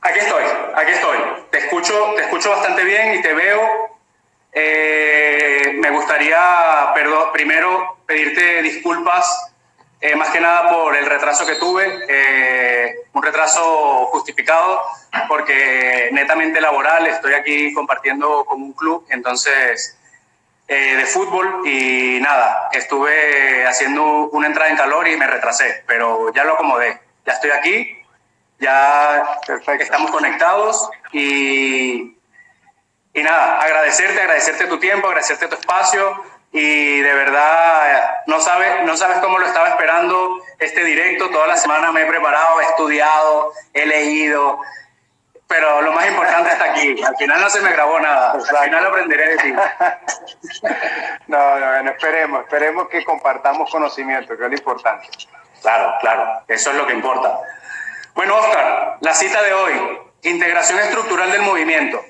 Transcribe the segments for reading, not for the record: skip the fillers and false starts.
Aquí estoy, aquí estoy. Te escucho bastante bien y te veo. Me gustaría, primero pedirte disculpas, más que nada por el retraso que tuve, un retraso justificado, porque netamente laboral, estoy aquí compartiendo con un club, entonces, de fútbol, y nada, estuve haciendo una entrada en calor y me retrasé, pero ya lo acomodé, ya estoy aquí. Ya Perfecto. estamos conectados y nada, agradecerte tu tiempo, agradecerte tu espacio y de verdad no sabes cómo lo estaba esperando este directo. Toda la semana me he preparado, he estudiado, he leído, pero lo más importante está aquí. Al final no se me grabó nada, Exacto. Al final aprenderé de ti. No, esperemos que compartamos conocimiento, que es lo importante. Claro, eso es lo que importa. Bueno, Oscar, la cita de hoy, integración estructural del movimiento.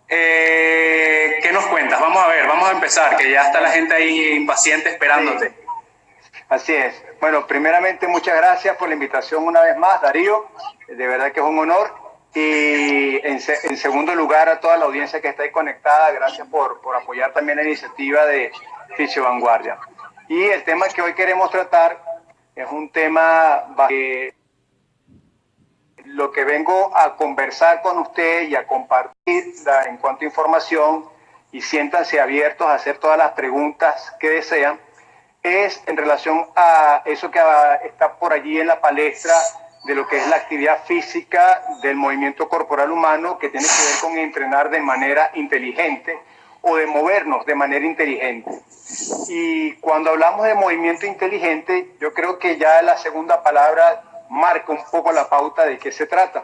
¿Qué nos cuentas? Vamos a empezar, que ya está la gente ahí impaciente esperándote. Sí, así es. Bueno, primeramente muchas gracias por la invitación una vez más, Darío. De verdad que es un honor. Y en segundo lugar a toda la audiencia que está ahí conectada, gracias por apoyar también la iniciativa de Fisio Vanguardia. Y el tema que hoy queremos tratar es un tema que lo que vengo a conversar con usted y a compartir en cuanto a información, y siéntanse abiertos a hacer todas las preguntas que desean, es en relación a eso que está por allí en la palestra de lo que es la actividad física del movimiento corporal humano, que tiene que ver con entrenar de manera inteligente o de movernos de manera inteligente. Y cuando hablamos de movimiento inteligente, yo creo que ya la segunda palabra marca un poco la pauta de qué se trata.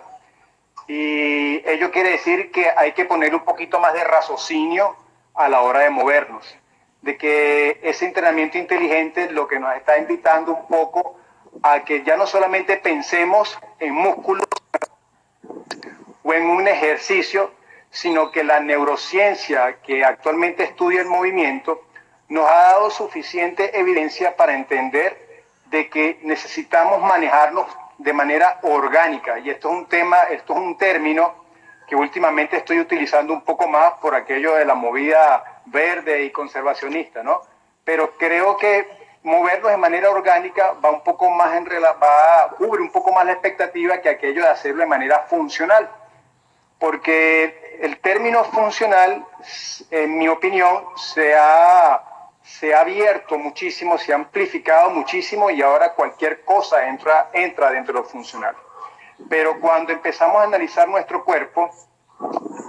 Y ello quiere decir que hay que poner un poquito más de raciocinio a la hora de movernos. De que ese entrenamiento inteligente lo que nos está invitando un poco a que ya no solamente pensemos en músculos o en un ejercicio, sino que la neurociencia que actualmente estudia el movimiento nos ha dado suficiente evidencia para entender de que necesitamos manejarnos de manera orgánica. Y esto es un término que últimamente estoy utilizando un poco más por aquello de la movida verde y conservacionista, ¿no? Pero creo que movernos de manera orgánica va un poco más cubre un poco más la expectativa que aquello de hacerlo de manera funcional. Porque el término funcional, en mi opinión, se ha abierto muchísimo, se ha amplificado muchísimo, y ahora cualquier cosa entra dentro de lo funcional. Pero cuando empezamos a analizar nuestro cuerpo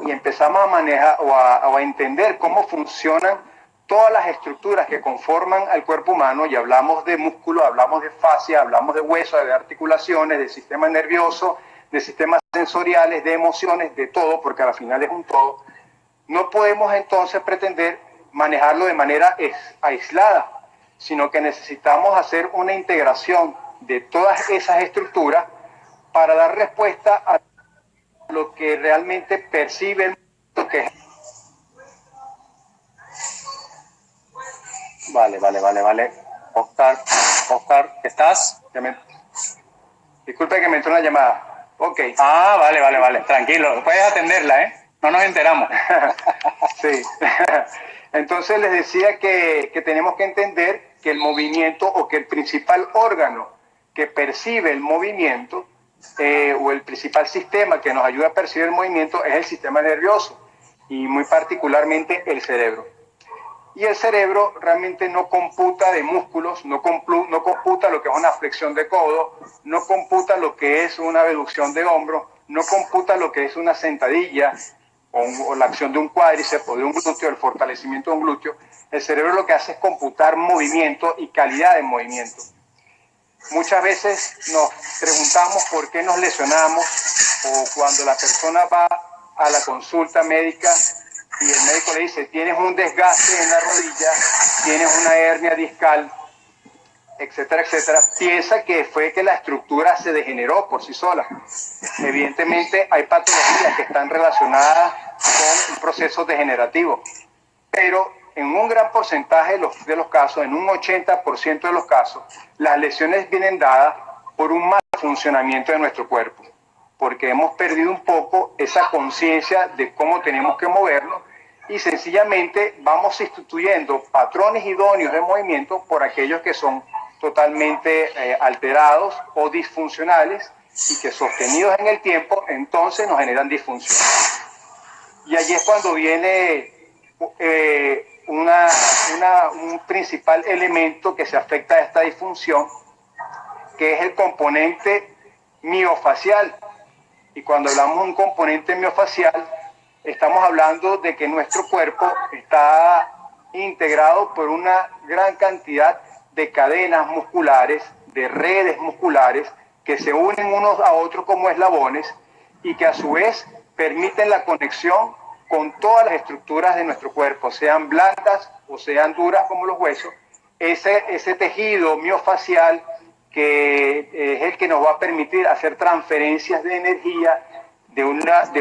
y empezamos a manejar o a entender cómo funcionan todas las estructuras que conforman al cuerpo humano, y hablamos de músculo, hablamos de fascia, hablamos de hueso, de articulaciones, del sistema nervioso, de sistemas sensoriales, de emociones, de todo, porque al final es un todo, no podemos entonces pretender manejarlo de manera aislada, sino que necesitamos hacer una integración de todas esas estructuras para dar respuesta a lo que realmente percibe el mundo, que es... Vale. Oscar, ¿Estás? disculpe que me entró una llamada. Ok. Ah, vale. Tranquilo, puedes atenderla, ¿eh? No nos enteramos. Sí. Entonces les decía que tenemos que entender que el movimiento, o que el principal órgano que percibe el movimiento, o el principal sistema que nos ayuda a percibir el movimiento, es el sistema nervioso, y muy particularmente el cerebro. Y el cerebro realmente no computa de músculos, no computa lo que es una flexión de codo, no computa lo que es una abducción de hombro, no computa lo que es una sentadilla o la acción de un cuádriceps o de un glúteo, el fortalecimiento de un glúteo. El cerebro lo que hace es computar movimiento y calidad de movimiento. Muchas veces nos preguntamos por qué nos lesionamos, o cuando la persona va a la consulta médica y el médico le dice: tienes un desgaste en la rodilla, tienes una hernia discal, etcétera, piensa que fue que la estructura se degeneró por sí sola. Evidentemente hay patologías que están relacionadas con un proceso degenerativo, pero en un gran porcentaje de los casos, en un 80% de los casos, las lesiones vienen dadas por un mal funcionamiento de nuestro cuerpo, porque hemos perdido un poco esa conciencia de cómo tenemos que movernos y sencillamente vamos sustituyendo patrones idóneos de movimiento por aquellos que son totalmente alterados o disfuncionales y que sostenidos en el tiempo entonces nos generan disfunción. Y allí es cuando viene un principal elemento que se afecta a esta disfunción, que es el componente miofacial. Y cuando hablamos de un componente miofacial, estamos hablando de que nuestro cuerpo está integrado por una gran cantidad de cadenas musculares, de redes musculares, que se unen unos a otros como eslabones y que a su vez permiten la conexión con todas las estructuras de nuestro cuerpo, sean blandas o sean duras como los huesos. Ese tejido miofacial que es el que nos va a permitir hacer transferencias de energía de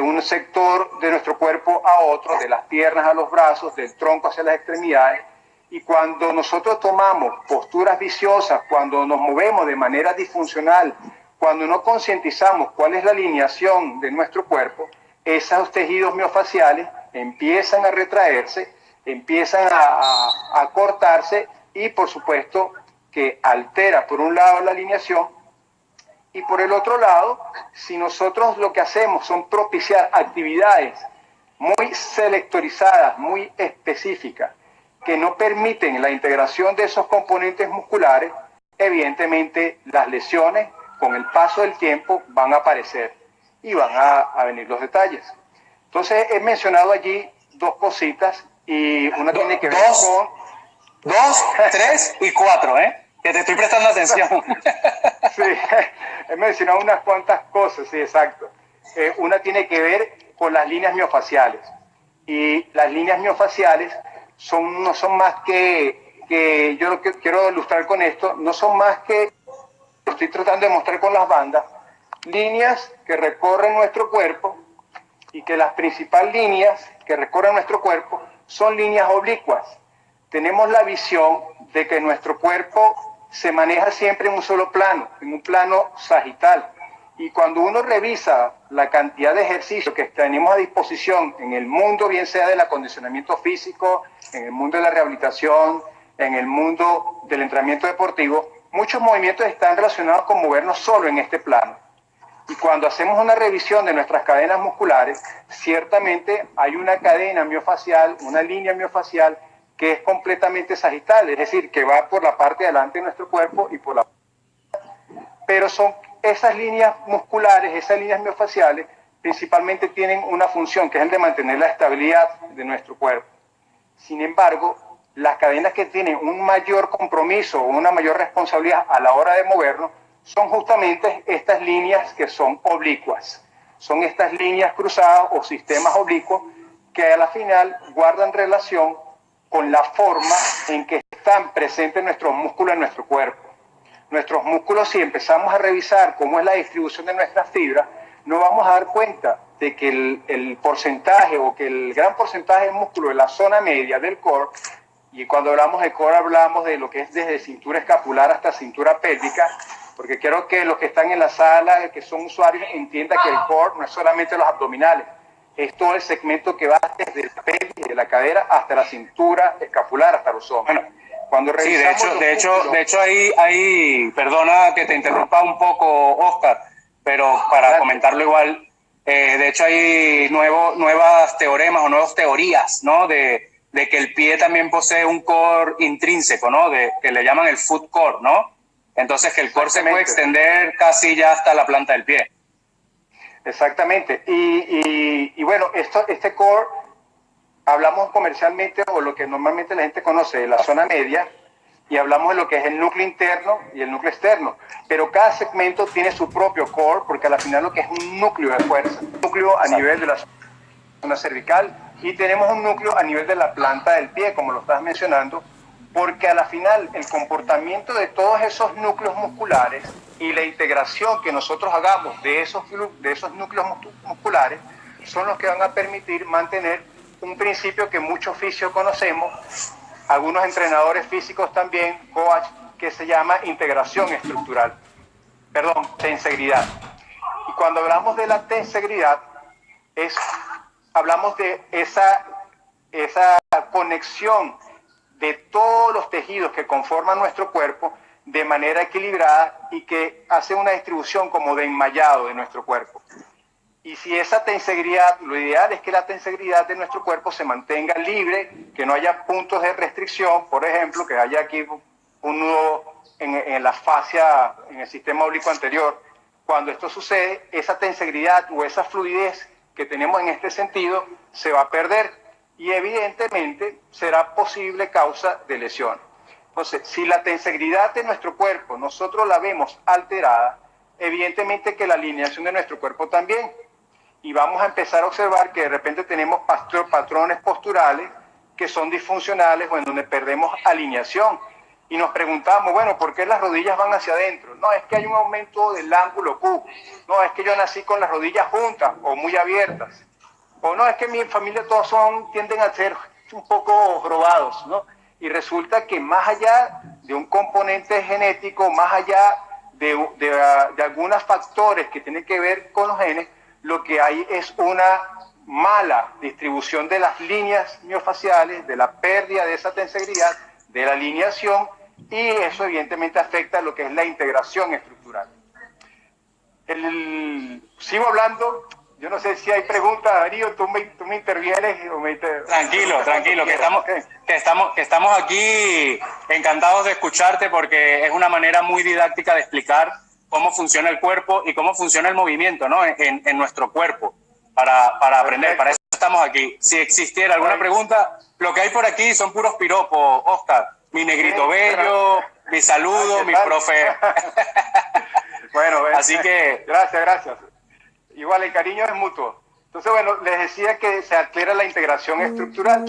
un sector de nuestro cuerpo a otro, de las piernas a los brazos, del tronco hacia las extremidades. Y cuando nosotros tomamos posturas viciosas, cuando nos movemos de manera disfuncional, cuando no concientizamos cuál es la alineación de nuestro cuerpo, esos tejidos miofaciales empiezan a retraerse, empiezan a cortarse y por supuesto que altera por un lado la alineación y por el otro lado, si nosotros lo que hacemos son propiciar actividades muy selectorizadas, muy específicas, que no permiten la integración de esos componentes musculares, evidentemente las lesiones con el paso del tiempo van a aparecer y van a venir los detalles. Entonces he mencionado allí dos cositas y una tiene que ver con... 2, 3 y 4, que te estoy prestando atención. Sí, he mencionado unas cuantas cosas, sí, exacto. Una tiene que ver con las líneas miofaciales. Y las líneas miofaciales no son más que yo lo que quiero ilustrar con esto, no son más que, lo estoy tratando de mostrar con las bandas, líneas que recorren nuestro cuerpo y que las principales líneas que recorren nuestro cuerpo son líneas oblicuas. Tenemos la visión de que nuestro cuerpo se maneja siempre en un solo plano, en un plano sagital. Y cuando uno revisa la cantidad de ejercicios que tenemos a disposición en el mundo, bien sea del acondicionamiento físico, en el mundo de la rehabilitación, en el mundo del entrenamiento deportivo, muchos movimientos están relacionados con movernos solo en este plano. Y cuando hacemos una revisión de nuestras cadenas musculares, ciertamente hay una cadena miofacial, una línea miofacial que es completamente sagital, es decir, que va por la parte de adelante de nuestro cuerpo y por la... Pero son esas líneas musculares, esas líneas miofaciales, principalmente tienen una función que es el de mantener la estabilidad de nuestro cuerpo. Sin embargo, las cadenas que tienen un mayor compromiso o una mayor responsabilidad a la hora de movernos son justamente estas líneas que son oblicuas. Son estas líneas cruzadas o sistemas oblicuos que a la final guardan relación con la forma en que están presentes nuestros músculos en nuestro cuerpo. Nuestros músculos, si empezamos a revisar cómo es la distribución de nuestras fibras, nos vamos a dar cuenta de que el porcentaje o que el gran porcentaje de músculo de la zona media del core, y cuando hablamos de core hablamos de lo que es desde cintura escapular hasta cintura pélvica, porque quiero que los que están en la sala, que son usuarios, entiendan que el core no es solamente los abdominales, es todo el segmento que va desde el pelvis, de la cadera, hasta la cintura escapular, hasta los hombros. Bueno, cuando revisamos sí, de hecho ahí, perdona que te interrumpa un poco, Oscar, pero para comentarlo igual, de hecho hay nuevas teoremas o nuevas teorías, ¿no? De que el pie también posee un core intrínseco, ¿no? Que le llaman el foot core, ¿no? Entonces que el core se puede extender casi ya hasta la planta del pie. Exactamente. Y bueno, este core, hablamos comercialmente o lo que normalmente la gente conoce de la zona media, y hablamos de lo que es el núcleo interno y el núcleo externo. Pero cada segmento tiene su propio core, porque al final lo que es un núcleo de fuerza. Un núcleo a nivel de la zona cervical y tenemos un núcleo a nivel de la planta del pie, como lo estás mencionando, porque a la final el comportamiento de todos esos núcleos musculares y la integración que nosotros hagamos de esos núcleos musculares son los que van a permitir mantener un principio que muchos fisios conocemos, algunos entrenadores físicos también, que se llama integración estructural, tensegridad. Y cuando hablamos de la tensegridad, hablamos de esa conexión de todos los tejidos que conforman nuestro cuerpo de manera equilibrada y que hace una distribución como de enmayado de nuestro cuerpo. Y si esa tensegridad, lo ideal es que la tensegridad de nuestro cuerpo se mantenga libre, que no haya puntos de restricción, por ejemplo, que haya aquí un nudo en la fascia, en el sistema oblicuo anterior. Cuando esto sucede, esa tensegridad o esa fluidez que tenemos en este sentido se va a perder y evidentemente será posible causa de lesión. Entonces, si la tensegridad de nuestro cuerpo nosotros la vemos alterada, evidentemente que la alineación de nuestro cuerpo también. Y vamos a empezar a observar que de repente tenemos patrones posturales que son disfuncionales o en donde perdemos alineación. Y nos preguntamos, bueno, ¿por qué las rodillas van hacia adentro? No, es que hay un aumento del ángulo Q. No, es que yo nací con las rodillas juntas o muy abiertas. O no, es que mi familia todos tienden a ser un poco jorobados, ¿no? Y resulta que más allá de un componente genético, más allá de algunos factores que tienen que ver con los genes, lo que hay es una mala distribución de las líneas miofaciales, de la pérdida de esa tensegridad, de la alineación, y eso evidentemente afecta lo que es la integración estructural. Sigo hablando, yo no sé si hay preguntas, Darío, tú me intervienes. Tranquilo, que estamos aquí encantados de escucharte porque es una manera muy didáctica de explicar cómo funciona el cuerpo y cómo funciona el movimiento, ¿no? en nuestro cuerpo para aprender. Para eso estamos aquí. Si existiera alguna pregunta, lo que hay por aquí son puros piropos, Oscar. Mi negrito bello, mi saludo, mi profe. Bueno, así que... Gracias. Igual, el cariño es mutuo. Entonces, bueno, les decía que se altera la integración estructural.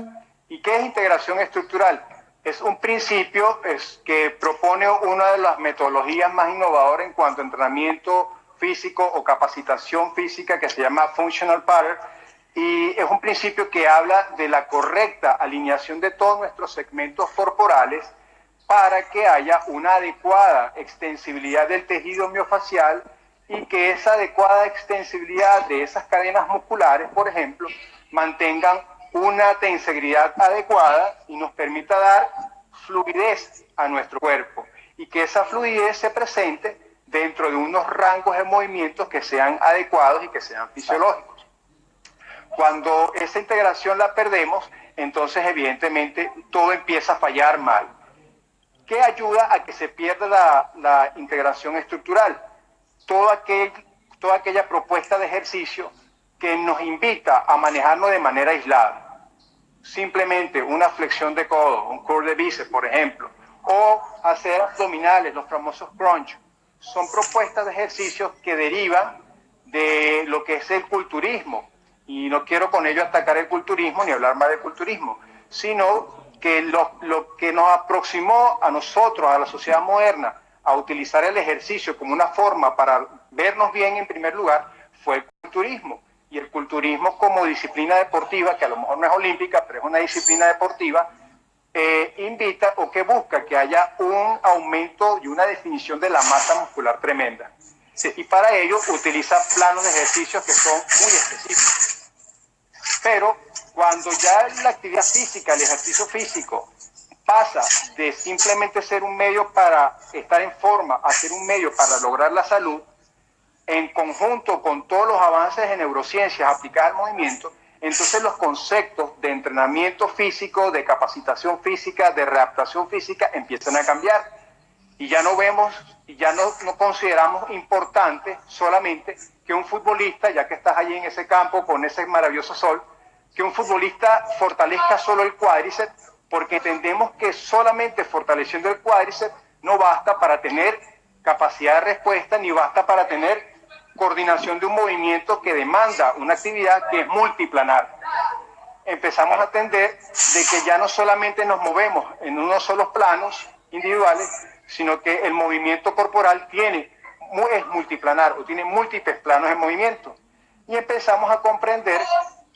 ¿Y qué es integración estructural? Es un principio que propone una de las metodologías más innovadoras en cuanto a entrenamiento físico o capacitación física, que se llama Functional Pattern, y es un principio que habla de la correcta alineación de todos nuestros segmentos corporales para que haya una adecuada extensibilidad del tejido miofacial y que esa adecuada extensibilidad de esas cadenas musculares, por ejemplo, mantengan una tensegridad adecuada y nos permita dar fluidez a nuestro cuerpo y que esa fluidez se presente dentro de unos rangos de movimientos que sean adecuados y que sean fisiológicos. Cuando esa integración la perdemos, entonces evidentemente todo empieza a fallar mal. ¿Qué ayuda a que se pierda la integración estructural? Toda aquella propuesta de ejercicio que nos invita a manejarnos de manera aislada. Simplemente una flexión de codo, un curl de bíceps, por ejemplo, o hacer abdominales, los famosos crunch. Son propuestas de ejercicios que derivan de lo que es el culturismo. Y no quiero con ello atacar el culturismo ni hablar más del culturismo, sino que lo que nos aproximó a nosotros, a la sociedad moderna, a utilizar el ejercicio como una forma para vernos bien en primer lugar, fue el culturismo. Y el culturismo como disciplina deportiva, que a lo mejor no es olímpica, pero es una disciplina deportiva, invita o que busca que haya un aumento y una definición de la masa muscular tremenda. Sí. Y para ello utiliza planos de ejercicios que son muy específicos. Pero cuando ya la actividad física, el ejercicio físico, pasa de simplemente ser un medio para estar en forma a ser un medio para lograr la salud, en conjunto con todos los avances de neurociencias aplicadas al movimiento, entonces los conceptos de entrenamiento físico, de capacitación física, de readaptación física empiezan a cambiar. Y ya no vemos, y ya no consideramos importante solamente que un futbolista, ya que estás allí en ese campo con ese maravilloso sol, que un futbolista fortalezca solo el cuádriceps, porque entendemos que solamente fortaleciendo el cuádriceps no basta para tener capacidad de respuesta, ni basta para tener coordinación de un movimiento que demanda una actividad que es multiplanar. Empezamos a entender de que ya no solamente nos movemos en unos solos planos individuales, sino que el movimiento corporal es multiplanar o tiene múltiples planos de movimiento. Y empezamos a comprender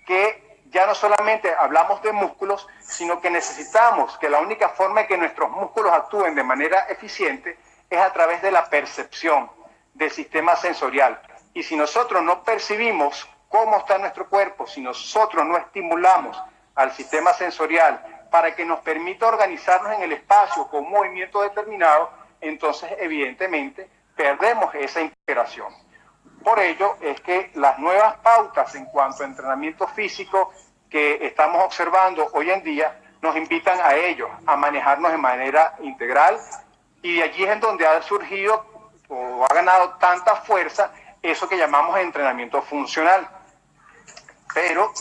que ya no solamente hablamos de músculos, sino que necesitamos que la única forma de que nuestros músculos actúen de manera eficiente es a través de la percepción del sistema sensorial. Y si nosotros no percibimos cómo está nuestro cuerpo, si nosotros no estimulamos al sistema sensorial para que nos permita organizarnos en el espacio con un movimiento determinado, entonces evidentemente perdemos esa integración. Por ello es que las nuevas pautas en cuanto a entrenamiento físico que estamos observando hoy en día nos invitan a ello, a manejarnos de manera integral, y de allí es en donde ha surgido o ha ganado tanta fuerza eso que llamamos entrenamiento funcional. Pero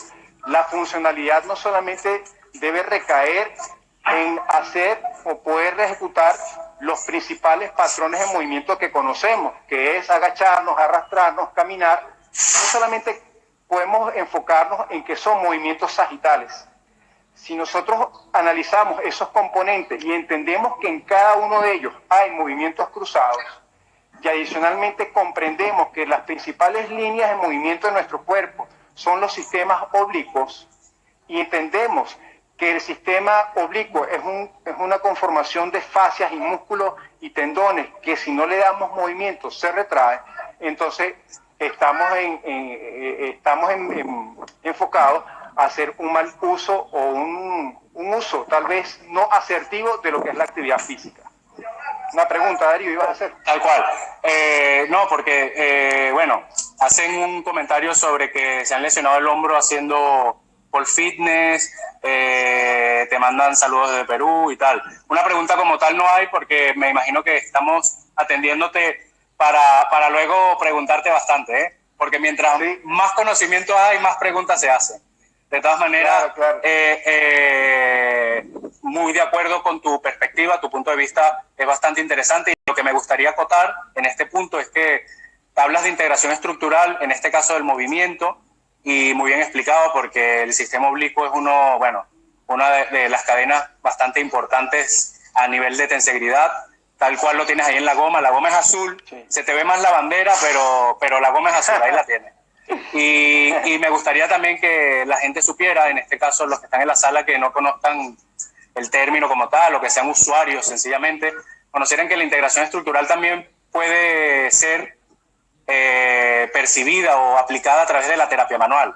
la funcionalidad no solamente debe recaer en hacer o poder ejecutar los principales patrones de movimiento que conocemos, que es agacharnos, arrastrarnos, caminar. No solamente podemos enfocarnos en que son movimientos sagitales. Si nosotros analizamos esos componentes y entendemos que en cada uno de ellos hay movimientos cruzados, y adicionalmente comprendemos que las principales líneas de movimiento de nuestro cuerpo son los sistemas oblicuos, y entendemos que el sistema oblicuo es una conformación de fascias y músculos y tendones que si no le damos movimiento se retrae, entonces estamos enfocados a hacer un mal uso o un uso tal vez no asertivo de lo que es la actividad física. Una pregunta, Darío, ¿ibas a hacer? Tal cual. No, porque, bueno, hacen un comentario sobre que se han lesionado el hombro haciendo pole fitness, te mandan saludos desde Perú y tal. Una pregunta como tal no hay, porque me imagino que estamos atendiéndote para luego preguntarte bastante, ¿eh? Porque mientras sí, más conocimiento hay, más preguntas se hacen. De todas maneras, claro. Muy de acuerdo con tu perspectiva, tu punto de vista es bastante interesante, y lo que me gustaría acotar en este punto es que hablas de integración estructural, en este caso del movimiento, y muy bien explicado, porque el sistema oblicuo es una de las cadenas bastante importantes a nivel de tensegridad, tal cual lo tienes ahí en la goma es azul, sí. Se te ve más la bandera, pero la goma es azul, ahí la tienes. Y me gustaría también que la gente supiera, en este caso los que están en la sala que no conozcan el término como tal, o que sean usuarios sencillamente, conocieran que la integración estructural también puede ser percibida o aplicada a través de la terapia manual.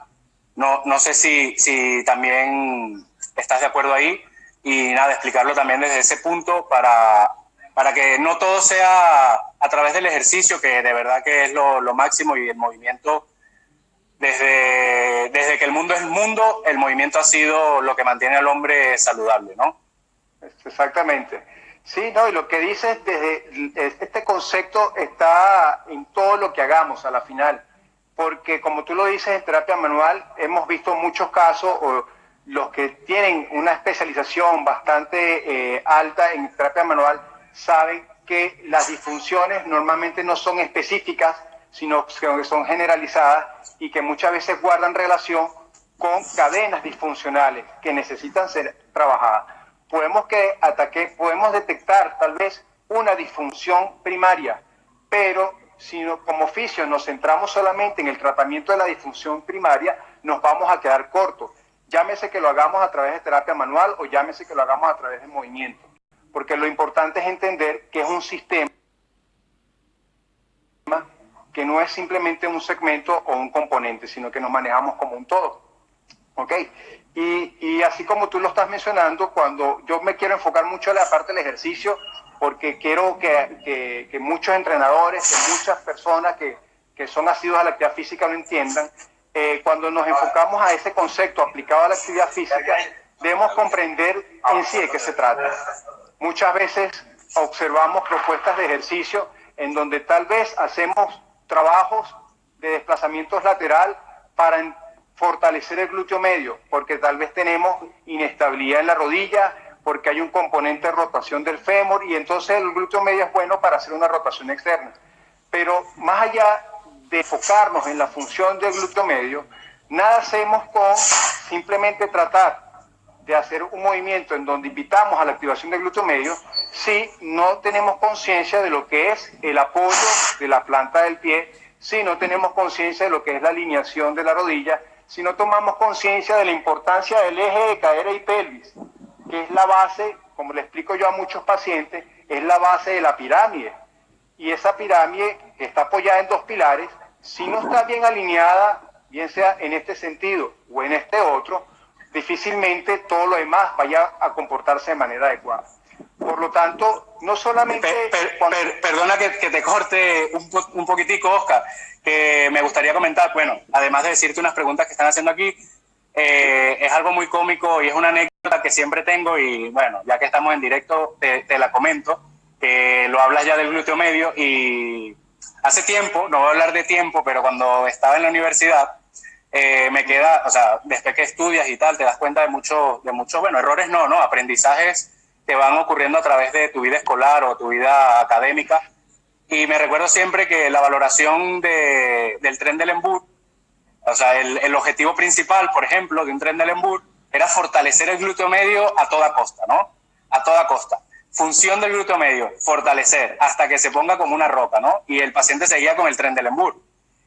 No sé si también estás de acuerdo ahí, y nada, explicarlo también desde ese punto para que no todo sea a través del ejercicio, que de verdad que es lo máximo, y el movimiento. Desde que el mundo es mundo, el movimiento ha sido lo que mantiene al hombre saludable, ¿no? Exactamente. Sí, no, y lo que dices, desde este concepto está en todo lo que hagamos a la final, porque como tú lo dices, en terapia manual hemos visto muchos casos, o los que tienen una especialización bastante alta en terapia manual saben que las disfunciones normalmente no son específicas, sino que son generalizadas, y que muchas veces guardan relación con cadenas disfuncionales que necesitan ser trabajadas. Podemos detectar tal vez una disfunción primaria, pero si como oficio nos centramos solamente en el tratamiento de la disfunción primaria, nos vamos a quedar cortos. Llámese que lo hagamos a través de terapia manual o llámese que lo hagamos a través de movimiento, porque lo importante es entender que es un sistema que no es simplemente un segmento o un componente, sino que nos manejamos como un todo. ¿Ok? Y así como tú lo estás mencionando, cuando yo me quiero enfocar mucho en la parte del ejercicio, porque quiero que muchos entrenadores, que muchas personas que son asiduos a la actividad física lo entiendan, cuando nos enfocamos a ese concepto aplicado a la actividad física, debemos comprender en sí de qué se trata. Muchas veces observamos propuestas de ejercicio en donde tal vez hacemos trabajos de desplazamientos lateral para fortalecer el glúteo medio, porque tal vez tenemos inestabilidad en la rodilla, porque hay un componente de rotación del fémur, y entonces el glúteo medio es bueno para hacer una rotación externa. Pero más allá de enfocarnos en la función del glúteo medio, nada hacemos con simplemente tratar de hacer un movimiento en donde invitamos a la activación del glúteo medio si no tenemos conciencia de lo que es el apoyo de la planta del pie, si no tenemos conciencia de lo que es la alineación de la rodilla, si no tomamos conciencia de la importancia del eje de cadera y pelvis, que es la base, como le explico yo a muchos pacientes, es la base de la pirámide. Y esa pirámide, que está apoyada en dos pilares, si no está bien alineada, bien sea en este sentido o en este otro, difícilmente todo lo demás vaya a comportarse de manera adecuada. Por lo tanto, no solamente... Perdona que te corte un poquitico, Oscar, que me gustaría comentar, bueno, además de decirte unas preguntas que están haciendo aquí, es algo muy cómico y es una anécdota que siempre tengo y bueno, ya que estamos en directo, te la comento, que lo hablas ya del glúteo medio y hace tiempo, no voy a hablar de tiempo, pero cuando estaba en la universidad, me queda, o sea, después que estudias y tal, te das cuenta de muchos, bueno, errores no, aprendizajes que van ocurriendo a través de tu vida escolar o tu vida académica. Y me recuerdo siempre que la valoración del Trendelenburg, o sea, el objetivo principal, por ejemplo, de un Trendelenburg era fortalecer el glúteo medio a toda costa, ¿no? A toda costa. Función del glúteo medio, fortalecer, hasta que se ponga como una roca, ¿no? Y el paciente seguía con el Trendelenburg.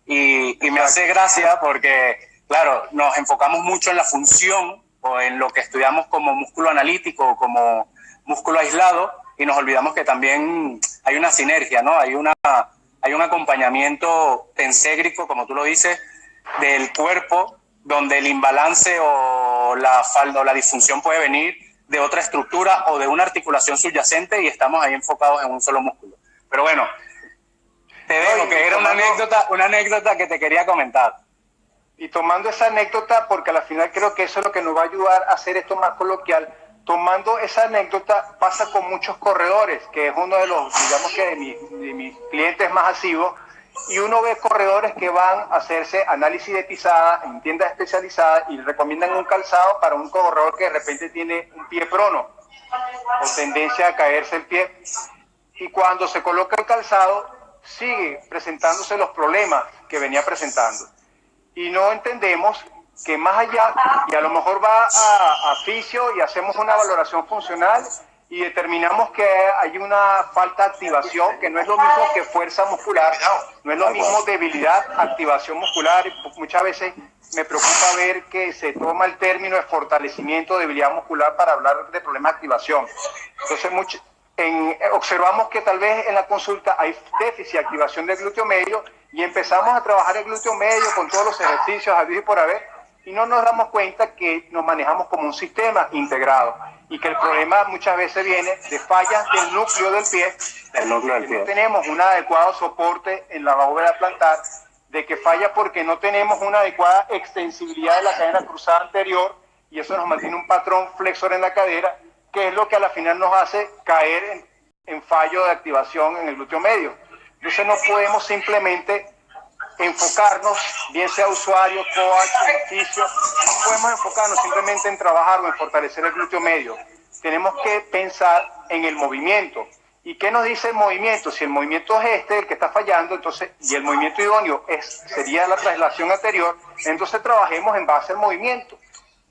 Y me hace gracia porque, claro, nos enfocamos mucho en la función o en lo que estudiamos como músculo analítico o como músculo aislado y nos olvidamos que también hay una sinergia, ¿no? Hay un acompañamiento tenségrico, como tú lo dices, del cuerpo donde el imbalance o la falta o la disfunción puede venir de otra estructura o de una articulación subyacente y estamos ahí enfocados en un solo músculo. Pero bueno, te dejo, que era una anécdota que te quería comentar. Y tomando esa anécdota, porque al final creo que eso es lo que nos va a ayudar a hacer esto más coloquial, tomando esa anécdota pasa con muchos corredores, que es uno de los, digamos que de mis clientes más asiduos, y uno ve corredores que van a hacerse análisis de pisada en tiendas especializadas y recomiendan un calzado para un corredor que de repente tiene un pie prono o tendencia a caerse el pie. Y cuando se coloca el calzado, sigue presentándose los problemas que venía presentando. Y no entendemos que más allá, y a lo mejor va a fisio y hacemos una valoración funcional y determinamos que hay una falta de activación, que no es lo mismo que fuerza muscular, no es lo mismo debilidad, activación muscular. Muchas veces me preocupa ver que se toma el término de fortalecimiento, debilidad muscular para hablar de problemas de activación. Entonces, observamos que tal vez en la consulta hay déficit de activación del glúteo medio y empezamos a trabajar el glúteo medio con todos los ejercicios habidos y por haber y no nos damos cuenta que nos manejamos como un sistema integrado y que el problema muchas veces viene de fallas del núcleo del pie, no tenemos un adecuado soporte en la bóveda plantar, de que falla porque no tenemos una adecuada extensibilidad de la cadena cruzada anterior y eso nos mantiene un patrón flexor en la cadera, que es lo que a la final nos hace caer en fallo de activación en el glúteo medio. Entonces no podemos simplemente enfocarnos, bien sea usuario, coach, ejercicio, no podemos enfocarnos simplemente en trabajar o en fortalecer el glúteo medio. Tenemos que pensar en el movimiento. ¿Y qué nos dice el movimiento? Si el movimiento es el que está fallando, entonces, y el movimiento idóneo sería la traslación anterior, entonces trabajemos en base al movimiento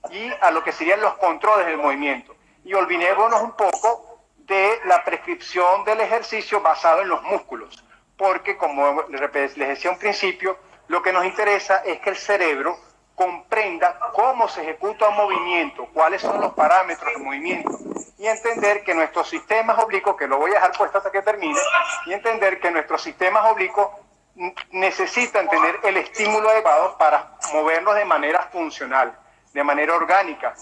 y a lo que serían los controles del movimiento. Y olvidémonos un poco de la prescripción del ejercicio basado en los músculos, porque como les decía un principio, lo que nos interesa es que el cerebro comprenda cómo se ejecuta un movimiento, cuáles son los parámetros del movimiento, y entender que nuestros sistemas oblicuos, que lo voy a dejar puesto hasta que termine, y entender que nuestros sistemas oblicuos necesitan tener el estímulo adecuado para movernos de manera funcional, de manera orgánica.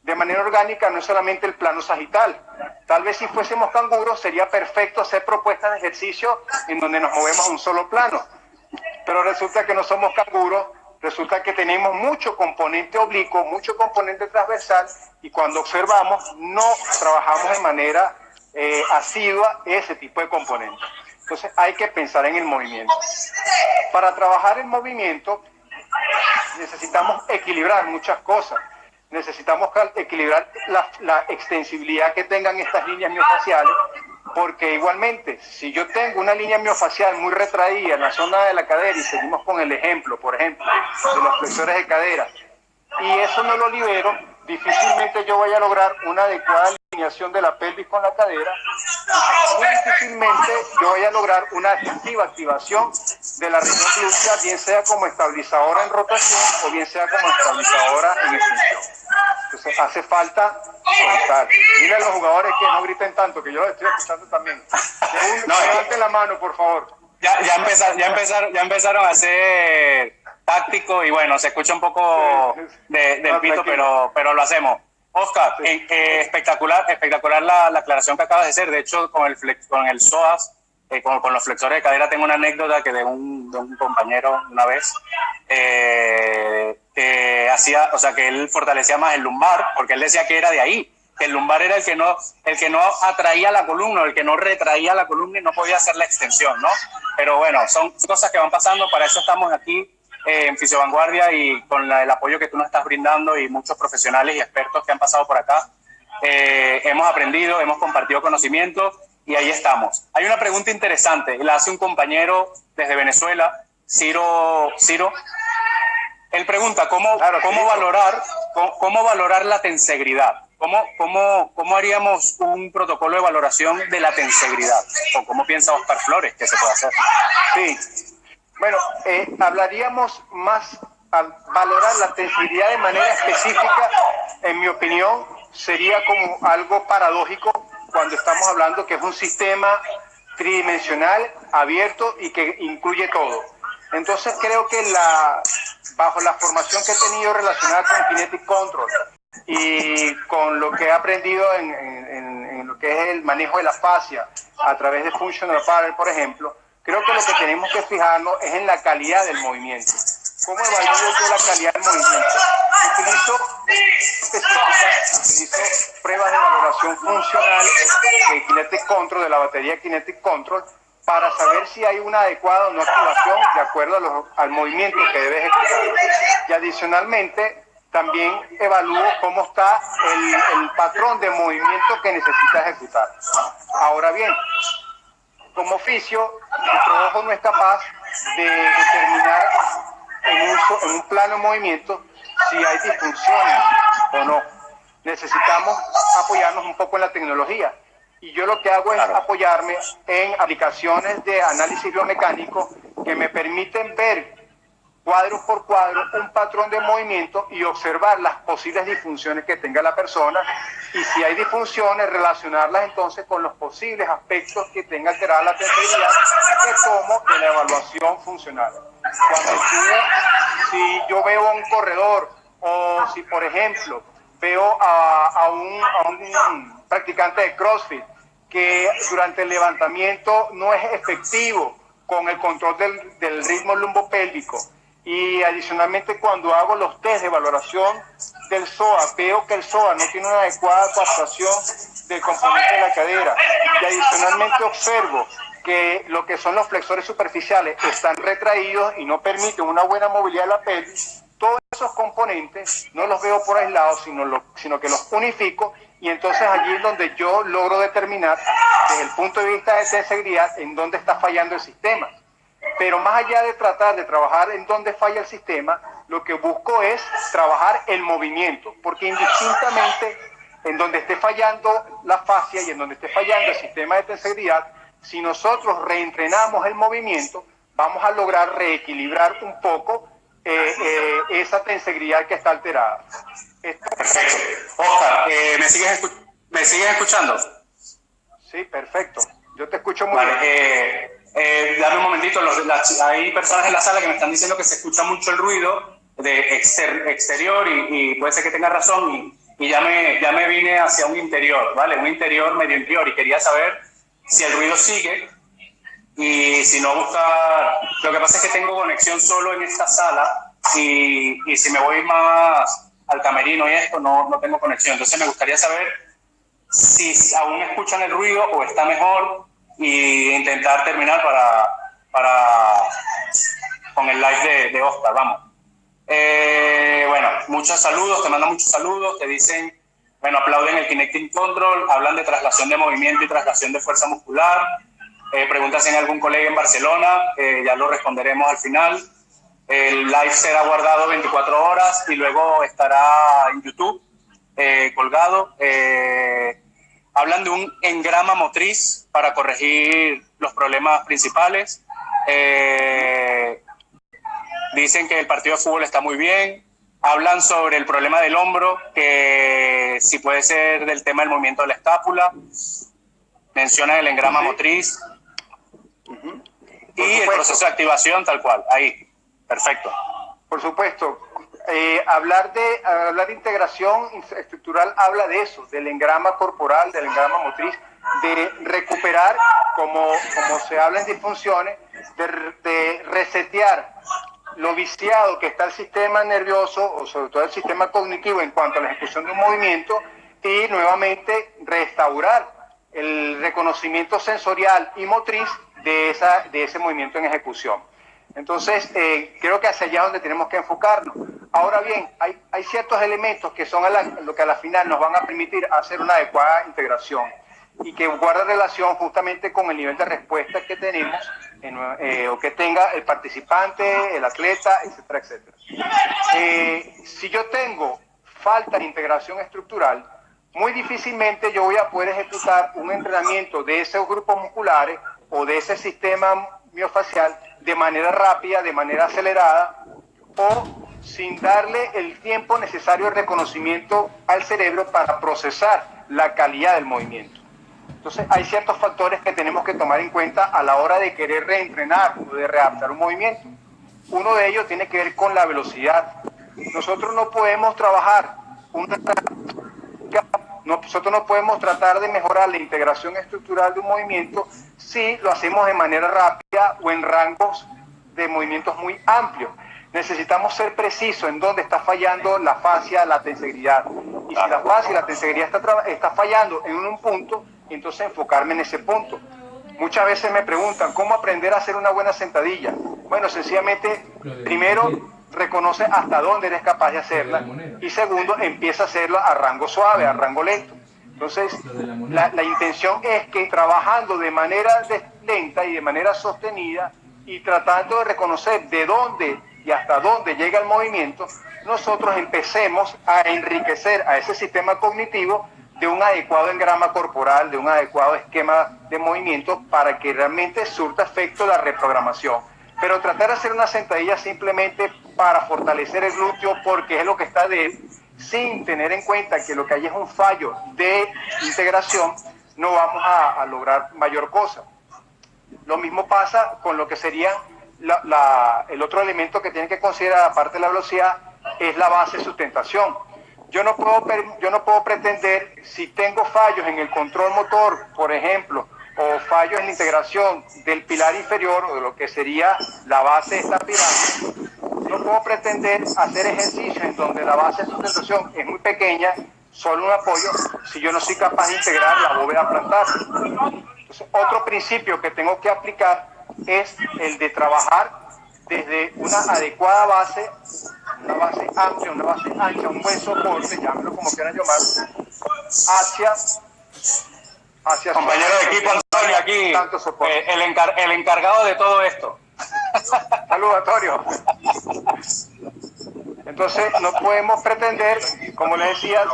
De manera orgánica no es solamente el plano sagital. Tal vez si fuésemos canguros sería perfecto hacer propuestas de ejercicio en donde nos movemos a un solo plano. Pero resulta que no somos canguros, resulta que tenemos mucho componente oblicuo, mucho componente transversal y cuando observamos no trabajamos de manera asidua ese tipo de componentes. Entonces hay que pensar en el movimiento. Para trabajar el movimiento necesitamos equilibrar muchas cosas. Necesitamos equilibrar la extensibilidad que tengan estas líneas miofaciales, porque igualmente, si yo tengo una línea miofacial muy retraída en la zona de la cadera, y seguimos con el ejemplo, por ejemplo, de los flexores de cadera, y eso no lo libero, difícilmente yo voy a lograr una adecuada alineación de la pelvis con la cadera, muy difícilmente yo voy a lograr una efectiva activación de la región glútea, bien sea como estabilizadora en rotación o bien sea como estabilizadora en extensión. Entonces hace falta soltar. Dile a los jugadores que no griten tanto, que yo los estoy escuchando también. Levanten la mano, por favor. ya empezaron a ser táctico y bueno, se escucha un poco del pito, pero lo hacemos. Oscar, sí. Espectacular la aclaración que acabas de hacer. De hecho, con el psoas, con los flexores de cadera, tengo una anécdota que de un compañero una vez que hacía, o sea, que él fortalecía más el lumbar, porque él decía que era de ahí, que el lumbar era el que no atraía la columna, el que no retraía la columna y no podía hacer la extensión, ¿no? Pero bueno, son cosas que van pasando, para eso estamos aquí en Fisiovanguardia y con el apoyo que tú nos estás brindando y muchos profesionales y expertos que han pasado por acá. Hemos aprendido, hemos compartido conocimiento y ahí estamos. Hay una pregunta interesante, la hace un compañero desde Venezuela, Ciro. Él pregunta cómo valorar la tensegridad. ¿Cómo haríamos un protocolo de evaluación de la tensegridad? ¿O cómo piensa Oscar Flores que se puede hacer? Sí, bueno, hablaríamos más a valorar la tensegridad de manera específica. En mi opinión, sería como algo paradójico cuando estamos hablando que es un sistema tridimensional, abierto y que incluye todo. Entonces creo que bajo la formación que he tenido relacionada con Kinetic Control y con lo que he aprendido en lo que es el manejo de la fascia a través de Functional Pattern, por ejemplo, creo que lo que tenemos que fijarnos es en la calidad del movimiento. ¿Cómo evalúo yo la calidad del movimiento? Utilizo pruebas de valoración funcional de Kinetic Control, de la batería Kinetic Control, para saber si hay una adecuada o no activación de acuerdo al movimiento que debe ejecutar. Y adicionalmente, también evalúo cómo está el patrón de movimiento que necesita ejecutar. Ahora bien, como oficio, nuestro ojo no es capaz de determinar en un plano de movimiento si hay disfunciones o no. Necesitamos apoyarnos un poco en la tecnología. Y yo lo que hago es apoyarme en aplicaciones de análisis biomecánico que me permiten ver cuadro por cuadro un patrón de movimiento y observar las posibles disfunciones que tenga la persona, y si hay disfunciones, relacionarlas entonces con los posibles aspectos que tenga alterada la tensegridad que tomo de la evaluación funcional. Si yo veo a un corredor o si, por ejemplo, veo a un practicante de CrossFit que durante el levantamiento no es efectivo con el control del ritmo lumbopélvico, y adicionalmente cuando hago los test de valoración del psoas veo que el psoas no tiene una adecuada coaptación del componente de la cadera, y adicionalmente observo que lo que son los flexores superficiales están retraídos y no permiten una buena movilidad de la pelvis, todos esos componentes no los veo por aislados, sino que los unifico, y entonces allí es donde yo logro determinar desde el punto de vista de tensegridad en dónde está fallando el sistema. Pero más allá de tratar de trabajar en dónde falla el sistema, lo que busco es trabajar el movimiento, porque indistintamente en donde esté fallando la fascia y en donde esté fallando el sistema de tensegridad, si nosotros reentrenamos el movimiento, vamos a lograr reequilibrar un poco esa tensegridad que está alterada. Perfecto. Oscar, ¿me sigues escuchando? Sí, perfecto. Yo te escucho muy bien. Dame un momentito, hay personas en la sala que me están diciendo que se escucha mucho el ruido de exterior y puede ser que tenga razón y ya me vine hacia un interior, ¿vale? Un interior, medio interior, y quería saber si el ruido sigue y si no buscar. Lo que pasa es que tengo conexión solo en esta sala y si me voy más al camerino y esto, no tengo conexión. Entonces me gustaría saber si aún escuchan el ruido o está mejor, y intentar terminar para con el live de Oscar. Vamos. Bueno, muchos saludos, te mandan muchos saludos, te dicen, bueno, aplauden el Kinetic Control, hablan de traslación de movimiento y traslación de fuerza muscular. Preguntas en algún colega en Barcelona, ya lo responderemos al final. El live será guardado 24 horas y luego estará en YouTube colgado. Hablan de un engrama motriz para corregir los problemas principales. Dicen que el partido de fútbol está muy bien. Hablan sobre el problema del hombro, que si puede ser del tema del movimiento de la escápula. Mencionan el engrama motriz. y el proceso de activación tal cual. Ahí, perfecto. Por supuesto. Hablar de integración estructural habla de eso, del engrama corporal, del engrama motriz, de recuperar, como se habla en disfunciones, de resetear lo viciado que está el sistema nervioso, o sobre todo el sistema cognitivo en cuanto a la ejecución de un movimiento, y nuevamente restaurar el reconocimiento sensorial y motriz de ese movimiento en ejecución. Entonces, creo que hacia allá es donde tenemos que enfocarnos. Ahora bien, hay ciertos elementos que son lo que a la final nos van a permitir hacer una adecuada integración y que guarda relación justamente con el nivel de respuesta que tenemos o que tenga el participante, el atleta, etcétera, etcétera. Si yo tengo falta de integración estructural, muy difícilmente yo voy a poder ejecutar un entrenamiento de esos grupos musculares o de ese sistema miofacial de manera rápida, de manera acelerada, o sin darle el tiempo necesario de reconocimiento al cerebro para procesar la calidad del movimiento. Entonces hay ciertos factores que tenemos que tomar en cuenta a la hora de querer reentrenar o de readaptar un movimiento. Uno de ellos tiene que ver con la velocidad. Nosotros no podemos trabajar nosotros no podemos tratar de mejorar la integración estructural de un movimiento si lo hacemos de manera rápida o en rangos de movimientos muy amplios. Necesitamos ser precisos en dónde está fallando la fascia, la tensegridad. Y si la fascia y la tensegridad está fallando en un punto, entonces enfocarme en ese punto. Muchas veces me preguntan, ¿cómo aprender a hacer una buena sentadilla? Bueno, sencillamente, primero, reconoce hasta dónde eres capaz de hacerla y segundo, empieza a hacerla a rango suave, a rango lento. Entonces, la intención es que trabajando de manera lenta y de manera sostenida y tratando de reconocer de dónde y hasta dónde llega el movimiento, nosotros empecemos a enriquecer a ese sistema cognitivo de un adecuado engrama corporal, de un adecuado esquema de movimiento para que realmente surta efecto la reprogramación. Pero tratar de hacer una sentadilla simplemente para fortalecer el glúteo porque es lo que está sin tener en cuenta que lo que hay es un fallo de integración, no vamos a lograr mayor cosa. Lo mismo pasa con lo que sería el otro elemento que tienen que considerar, aparte de la velocidad, es la base de sustentación. Yo no puedo pretender, si tengo fallos en el control motor, por ejemplo, o fallos en la integración del pilar inferior o de lo que sería la base de esta pirámide, no puedo pretender hacer ejercicios en donde la base de sustentación es muy pequeña, solo un apoyo, si yo no soy capaz de integrar la bóveda plantar. Entonces, otro principio que tengo que aplicar es el de trabajar desde una adecuada base, una base amplia, una base ancha, un buen soporte, llámelo como quieran llamar, hacia compañero de equipo Antonio aquí, el encargado de todo esto. Saludos, Antonio. Entonces no podemos pretender, como les decía,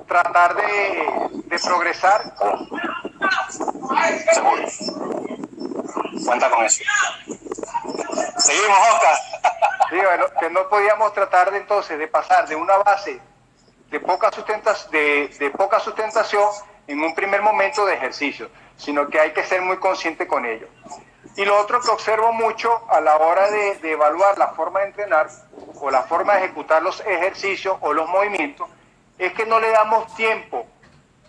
tratar de progresar. Seguro. Cuenta con eso. Seguimos, Oscar. Sí, bueno, que no podíamos tratar de pasar de una base de poca sustentación en un primer momento de ejercicio, sino que hay que ser muy consciente con ello. Y lo otro que observo mucho a la hora de evaluar la forma de entrenar o la forma de ejecutar los ejercicios o los movimientos es que no le damos tiempo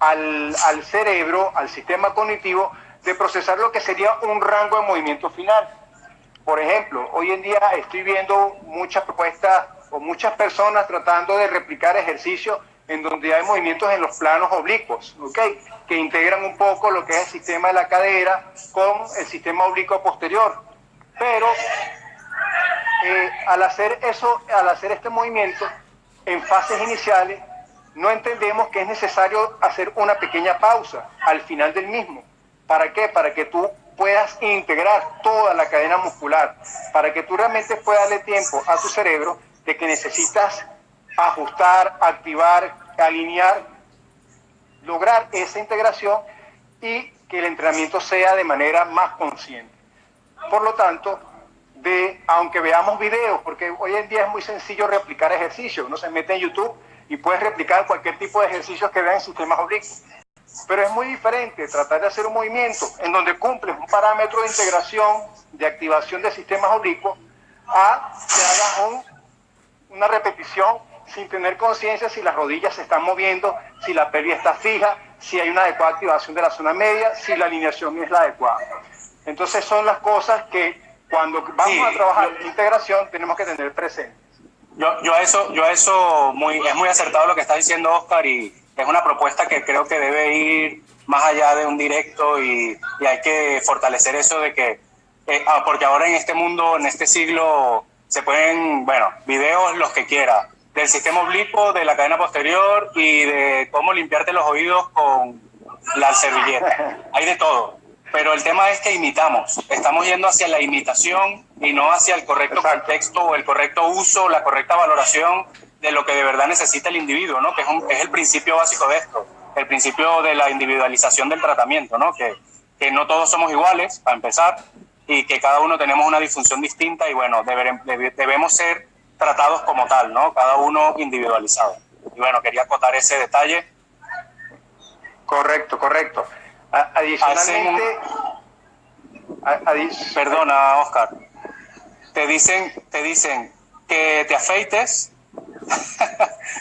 al cerebro, al sistema cognitivo, de procesar lo que sería un rango de movimiento final. Por ejemplo, hoy en día estoy viendo muchas propuestas o muchas personas tratando de replicar ejercicios en donde hay movimientos en los planos oblicuos, ¿okay? Que integran un poco lo que es el sistema de la cadera con el sistema oblicuo posterior. Pero al hacer este movimiento en fases iniciales, no entendemos que es necesario hacer una pequeña pausa al final del mismo. ¿Para qué? Para que tú puedas integrar toda la cadena muscular, para que tú realmente puedas darle tiempo a tu cerebro de que necesitas ajustar, activar, alinear, lograr esa integración y que el entrenamiento sea de manera más consciente. Por lo tanto, aunque veamos videos, porque hoy en día es muy sencillo replicar ejercicios, uno se mete en YouTube y puedes replicar cualquier tipo de ejercicios que vean en sistemas oblicuos. Pero es muy diferente tratar de hacer un movimiento en donde cumples un parámetro de integración, de activación de sistemas oblicuos, a que hagas una repetición sin tener conciencia si las rodillas se están moviendo, si la pelvis está fija, si hay una adecuada activación de la zona media, si la alineación es la adecuada. Entonces son las cosas que cuando vamos a trabajar en integración tenemos que tener presentes. Yo a eso es muy acertado lo que está diciendo Oscar, y es una propuesta que creo que debe ir más allá de un directo, y hay que fortalecer eso de que, porque ahora en este mundo, en este siglo, se pueden, videos los que quiera, del sistema oblicuo, de la cadena posterior y de cómo limpiarte los oídos con la servilleta. Hay de todo. Pero el tema es que imitamos. Estamos yendo hacia la imitación y no hacia el correcto contexto o el correcto uso, la correcta valoración de lo que de verdad necesita el individuo, ¿no? Que es el principio básico de esto, el principio de la individualización del tratamiento, ¿no? Que no todos somos iguales, para empezar, y que cada uno tenemos una disfunción distinta, y debemos ser tratados como tal, ¿no? Cada uno individualizado. Y quería acotar ese detalle. Correcto. Adicionalmente... Perdona, Oscar. Te dicen que te afeites,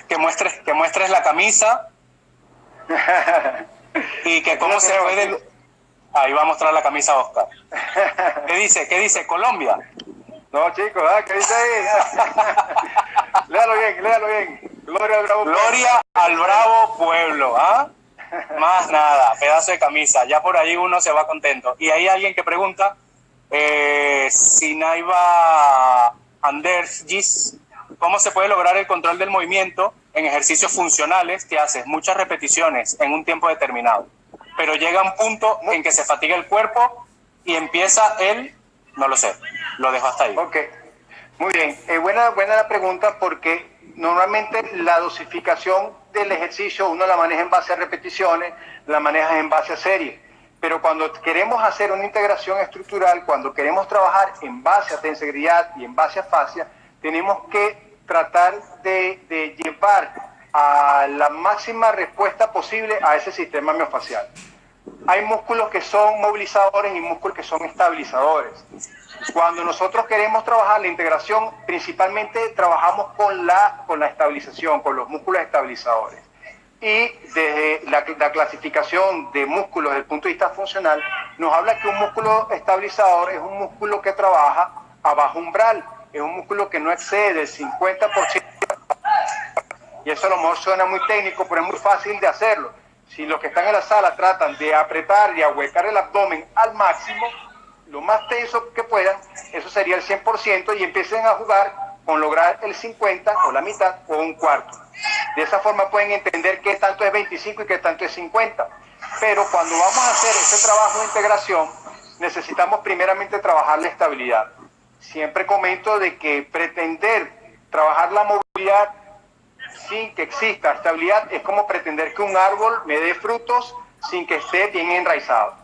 que muestres la camisa, y que cómo se ve Ahí va a mostrar la camisa Oscar. ¿Qué dice? Colombia. No, chicos, ¿qué dice ahí? Léalo bien. Gloria al bravo pueblo, ¿ah? Más nada, pedazo de camisa. Ya por ahí uno se va contento. Y hay alguien que pregunta, Sinaiva Andergis, ¿cómo se puede lograr el control del movimiento en ejercicios funcionales que haces muchas repeticiones en un tiempo determinado? Pero llega un punto en que se fatiga el cuerpo y empieza no lo sé, lo dejo hasta ahí. Ok, muy bien. Buena la pregunta, porque normalmente la dosificación del ejercicio uno la maneja en base a repeticiones, la maneja en base a series. Pero cuando queremos hacer una integración estructural, cuando queremos trabajar en base a tensegridad y en base a fascia, tenemos que tratar de llevar a la máxima respuesta posible a ese sistema miofascial. Hay músculos que son movilizadores y músculos que son estabilizadores. Cuando nosotros queremos trabajar la integración, principalmente trabajamos con la estabilización, con los músculos estabilizadores. Y desde la clasificación de músculos desde el punto de vista funcional, nos habla que un músculo estabilizador es un músculo que trabaja a bajo umbral, es un músculo que no excede el 50%. Y eso a lo mejor suena muy técnico, pero es muy fácil de hacerlo. Si los que están en la sala tratan de apretar y ahuecar el abdomen al máximo, lo más tenso que puedan, eso sería el 100%, y empiecen a jugar con lograr el 50 o la mitad o un cuarto. De esa forma pueden entender qué tanto es 25 y qué tanto es 50. Pero cuando vamos a hacer este trabajo de integración, necesitamos primeramente trabajar la estabilidad. Siempre comento de que pretender trabajar la movilidad sin que exista estabilidad es como pretender que un árbol me dé frutos sin que esté bien enraizado.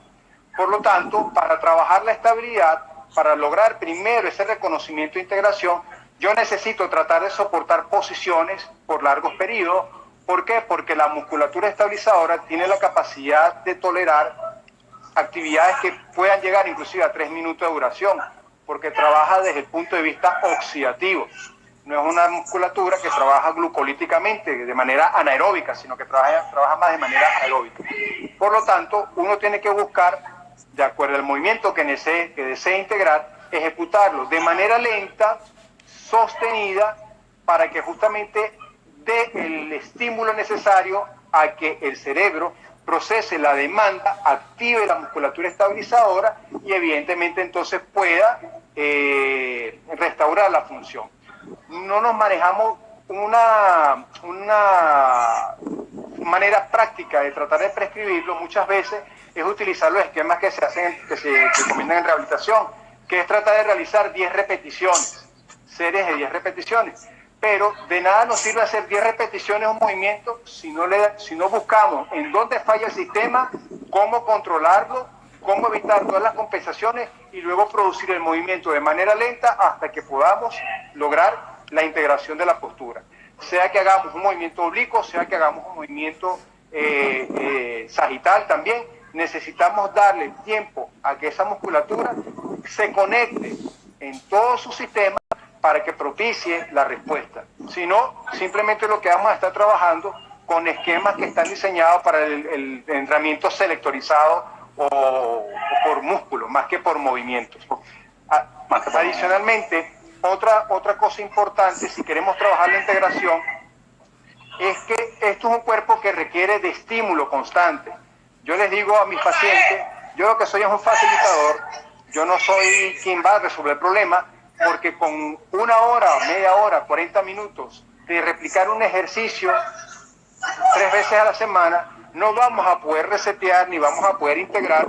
Por lo tanto, para trabajar la estabilidad, para lograr primero ese reconocimiento de integración, yo necesito tratar de soportar posiciones por largos periodos. ¿Por qué? Porque la musculatura estabilizadora tiene la capacidad de tolerar actividades que puedan llegar inclusive a 3 minutos de duración, porque trabaja desde el punto de vista oxidativo. No es una musculatura que trabaja glucolíticamente de manera anaeróbica, sino que trabaja más de manera aeróbica. Por lo tanto, uno tiene que buscar, de acuerdo al movimiento que desee integrar, ejecutarlo de manera lenta, sostenida, para que justamente dé el estímulo necesario a que el cerebro procese la demanda, active la musculatura estabilizadora y evidentemente entonces pueda restaurar la función. No nos manejamos una manera práctica de tratar de prescribirlo. Muchas veces es utilizar los esquemas que se recomiendan en rehabilitación, que es tratar de realizar 10 repeticiones, series de 10 repeticiones. Pero de nada nos sirve hacer 10 repeticiones un movimiento si no buscamos en dónde falla el sistema, cómo controlarlo, cómo evitar todas las compensaciones y luego producir el movimiento de manera lenta hasta que podamos lograr la integración de la postura. Sea que hagamos un movimiento oblicuo, sea que hagamos un movimiento sagital también, necesitamos darle tiempo a que esa musculatura se conecte en todo su sistema para que propicie la respuesta. Si no, simplemente lo que vamos a estar trabajando con esquemas que están diseñados para el entrenamiento selectorizado o por músculos, más que por movimientos. Adicionalmente, otra cosa importante, si queremos trabajar la integración, es que esto es un cuerpo que requiere de estímulo constante. Yo les digo a mis pacientes, yo lo que soy es un facilitador, yo no soy quien va a resolver el problema, porque con 1 hora, media hora, 40 minutos de replicar un ejercicio 3 veces a la semana, no vamos a poder resetear ni vamos a poder integrar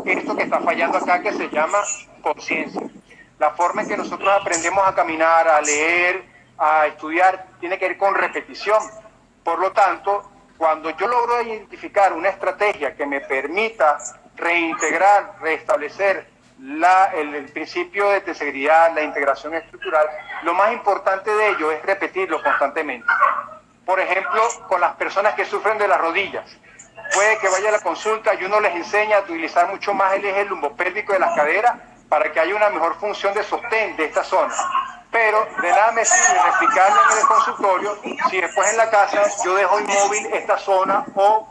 esto que está fallando acá, que se llama conciencia. La forma en que nosotros aprendemos a caminar, a leer, a estudiar, tiene que ver con repetición. Por lo tanto, cuando yo logro identificar una estrategia que me permita reintegrar, restablecer el principio de integridad, la integración estructural, lo más importante de ello es repetirlo constantemente. Por ejemplo, con las personas que sufren de las rodillas. Puede que vaya a la consulta y uno les enseña a utilizar mucho más el eje lumbopélvico de las caderas para que haya una mejor función de sostén de esta zona. Pero de nada me sirve replicarlo en el consultorio si después en la casa yo dejo inmóvil esta zona o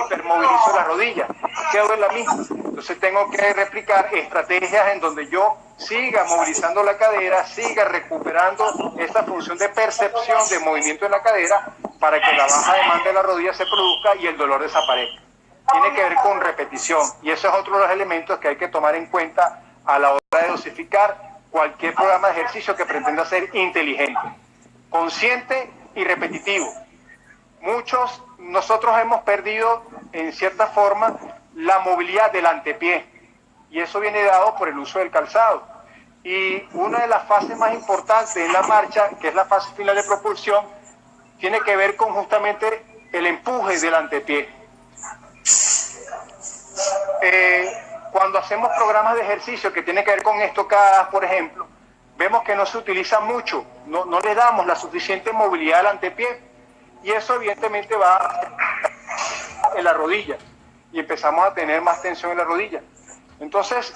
hipermovilizo las rodillas. Quedo en la misma. Entonces tengo que replicar estrategias en donde yo siga movilizando la cadera, siga recuperando esta función de percepción de movimiento en la cadera para que la baja demanda de la rodilla se produzca y el dolor desaparezca. Tiene que ver con repetición y eso es otro de los elementos que hay que tomar en cuenta a la hora de dosificar cualquier programa de ejercicio que pretenda ser inteligente, consciente y repetitivo. Nosotros hemos perdido en cierta forma la movilidad del antepié y eso viene dado por el uso del calzado. Y una de las fases más importantes en la marcha, que es la fase final de propulsión, tiene que ver con justamente el empuje del antepié. Cuando hacemos programas de ejercicio que tienen que ver con estocadas, por ejemplo, vemos que no se utiliza mucho, no le damos la suficiente movilidad al antepié y eso evidentemente va en la rodilla y empezamos a tener más tensión en la rodilla. Entonces,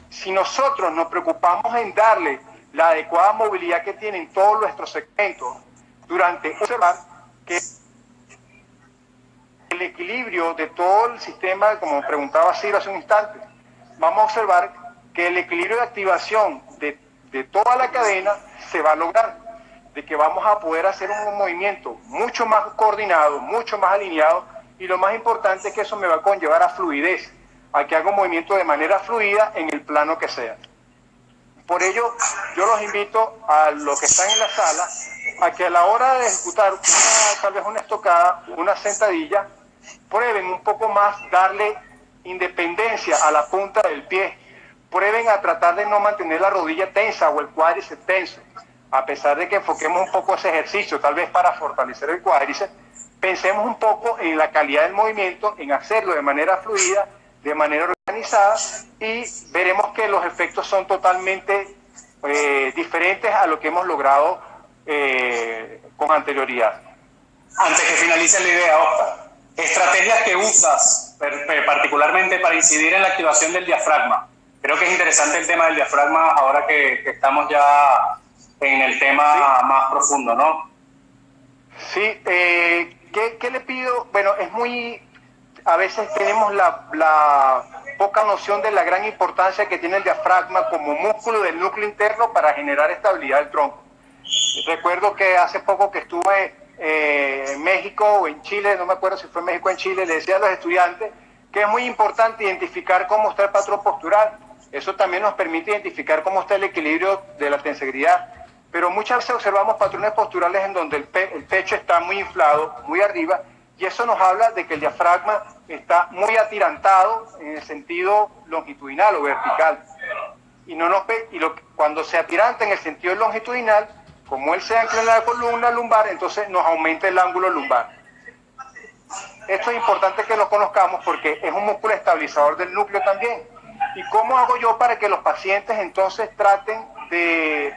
si nosotros nos preocupamos en darle la adecuada movilidad que tienen todos nuestros segmentos durante observar que el equilibrio de todo el sistema, como preguntaba Ciro hace un instante, vamos a observar que el equilibrio de activación de toda la cadena se va a lograr, de que vamos a poder hacer un movimiento mucho más coordinado, mucho más alineado, y lo más importante es que eso me va a conllevar a fluidez, a que haga un movimiento de manera fluida en el plano que sea. Por ello, yo los invito a los que están en la sala a que a la hora de ejecutar tal vez una estocada, una sentadilla, prueben un poco más darle independencia a la punta del pie. Prueben a tratar de no mantener la rodilla tensa o el cuádriceps tenso. A pesar de que enfoquemos un poco ese ejercicio, tal vez para fortalecer el cuádriceps, pensemos un poco en la calidad del movimiento, en hacerlo de manera fluida, de manera organizada, y veremos que los efectos son totalmente diferentes a lo que hemos logrado con anterioridad. Antes que finalice la idea, Oscar, estrategias que usas particularmente para incidir en la activación del diafragma. Creo que es interesante el tema del diafragma ahora que estamos ya en el tema más profundo, ¿no? Sí, ¿qué le pido? Bueno, a veces tenemos la poca noción de la gran importancia que tiene el diafragma como músculo del núcleo interno para generar estabilidad del tronco. Recuerdo que hace poco que estuve en México o en Chile, no me acuerdo si fue en México o en Chile, le decía a los estudiantes que es muy importante identificar cómo está el patrón postural. Eso también nos permite identificar cómo está el equilibrio de la tensegridad. Pero muchas veces observamos patrones posturales en donde el pecho está muy inflado, muy arriba, y eso nos habla de que el diafragma está muy atirantado en el sentido longitudinal o vertical. Cuando se atiranta en el sentido longitudinal, como él se ancla en la columna lumbar, entonces nos aumenta el ángulo lumbar. Esto es importante que lo conozcamos porque es un músculo estabilizador del núcleo también. ¿Y cómo hago yo para que los pacientes entonces traten de